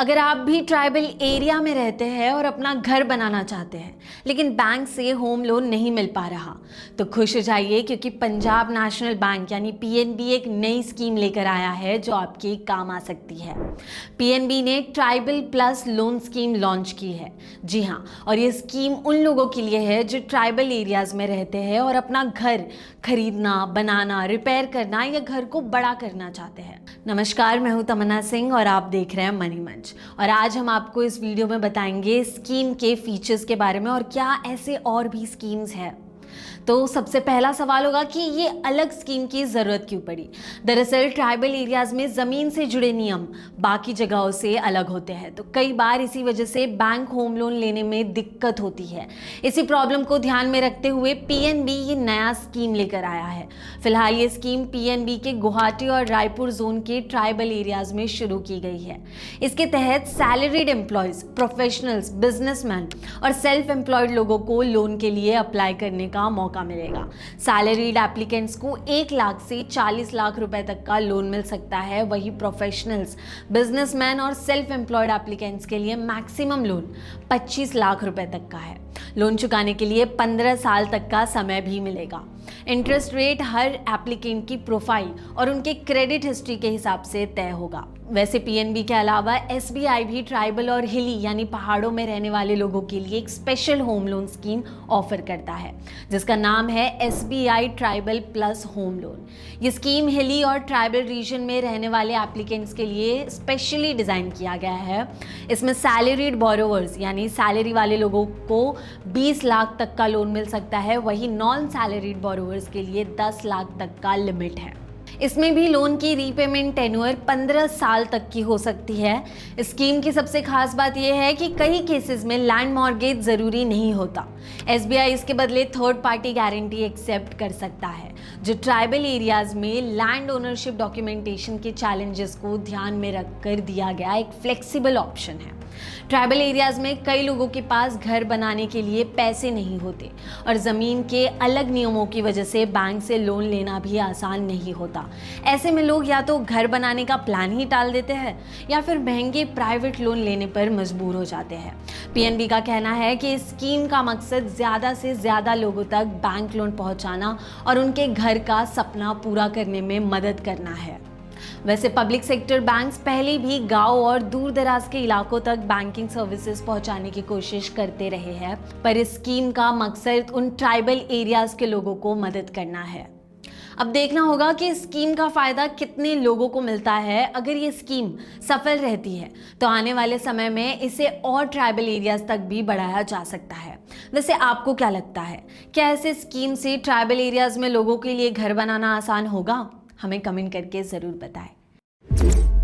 अगर आप भी ट्राइबल एरिया में रहते हैं और अपना घर बनाना चाहते हैं लेकिन बैंक से होम लोन नहीं मिल पा रहा तो खुश हो जाइए, क्योंकि पंजाब नेशनल बैंक यानी पीएनबी एक नई स्कीम लेकर आया है जो आपके काम आ सकती है। पीएनबी ने tribal plus lone scheme launch की है। जी हाँ, और ये स्कीम उन लोगों के लिए है जो ट्राइबल एरियाज में रहते हैं और अपना घर खरीदना, बनाना, रिपेयर करना या घर को बड़ा करना चाहते हैं। नमस्कार, मैं हूं तमन्ना सिंह और आप देख रहे हैं मनी मंच। और आज हम आपको इस वीडियो में बताएंगे स्कीम के फीचर्स के बारे में और क्या ऐसे और भी स्कीम्स हैं। तो सबसे पहला सवाल होगा कि ये अलग स्कीम की ज़रूरत क्यों पड़ी। दरअसल ट्राइबल एरियाज़ में ज़मीन से जुड़े नियम बाकी जगहों से अलग होते हैं, तो कई बार इसी वजह से बैंक होम लोन लेने में दिक्कत होती है। इसी प्रॉब्लम को ध्यान में रखते हुए पीएनबी ये नया स्कीम लेकर आया है। फिलहाल ये स्कीम पीएनबी के गुवाहाटी और रायपुर जोन के ट्राइबल एरियाज़ में शुरू की गई है। इसके तहत सैलरीड एम्प्लॉयज़, प्रोफेशनल्स, बिजनेसमैन और सेल्फ एम्प्लॉयड लोगों को लोन के लिए अप्लाई करने का मौका मिलेगा। सैलरीड एप्लीकेंट्स को 1 लाख से 40 लाख रुपए तक का लोन मिल सकता है। वही प्रोफेशनल्स, बिजनेसमैन और सेल्फ एम्प्लॉयड एप्लीकेंट्स के लिए मैक्सिमम लोन 25 लाख रुपए तक का है। लोन चुकाने के लिए 15 साल तक का समय भी मिलेगा। इंटरेस्ट रेट हर एप्लीकेंट की प्रोफाइल और उनके क्रेडिट हिस्ट्री के हिसाब से तय होगा। वैसे पीएनबी के अलावा एसबीआई भी ट्राइबल और हिली यानी पहाड़ों में रहने वाले लोगों के लिए एक special home loan scheme offer करता है जिसका नाम है SBI tribal plus home loan. ये स्कीम हिली और ट्राइबल रीजन में रहने वाले एप्लीकेंट्स के लिए स्पेशली डिज़ाइन किया गया है। इसमें सैलरीड बोरोवर्स यानी सैलरी वाले लोगों को 20 लाख तक का लोन मिल सकता है। वही नॉन सैलरीड बोरोवर्स के लिए 10 लाख तक का लिमिट है। इसमें भी लोन की रीपेमेंट टेन्योर 15 साल तक की हो सकती है। स्कीम की सबसे खास बात यह है कि कई केसेस में लैंड मॉर्गेज ज़रूरी नहीं होता। एसबीआई इसके बदले थर्ड पार्टी गारंटी एक्सेप्ट कर सकता है, जो ट्राइबल एरियाज में लैंड ओनरशिप डॉक्यूमेंटेशन के चैलेंजेस को ध्यान में रखकर दिया गया एक फ्लेक्सिबल ऑप्शन है। ट्राइबल एरियाज में कई लोगों के पास घर बनाने के लिए पैसे नहीं होते और ज़मीन के अलग नियमों की वजह से बैंक से लोन लेना भी आसान नहीं होता। ऐसे में लोग या तो घर बनाने का प्लान ही टाल देते हैं या फिर महंगे प्राइवेट लोन लेने पर मजबूर हो जाते हैं। पीएनबी का कहना है कि इस स्कीम का मकसद ज़्यादा से ज़्यादा लोगों तक बैंक लोन पहुंचाना और उनके घर का सपना पूरा करने में मदद करना है। वैसे पब्लिक सेक्टर बैंक्स पहले भी गांव और दूर दराज के इलाकों तक बैंकिंग सर्विसेज पहुंचाने की कोशिश करते रहे हैं, पर इस स्कीम का मकसद उन ट्राइबल एरियाज के लोगों को मदद करना है। अब देखना होगा कि इस स्कीम का फ़ायदा कितने लोगों को मिलता है। अगर ये स्कीम सफल रहती है तो आने वाले समय में इसे और ट्राइबल एरियाज तक भी बढ़ाया जा सकता है। वैसे आपको क्या लगता है, क्या ऐसे स्कीम से ट्राइबल एरियाज में लोगों के लिए घर बनाना आसान होगा? हमें कमेंट करके ज़रूर बताएं।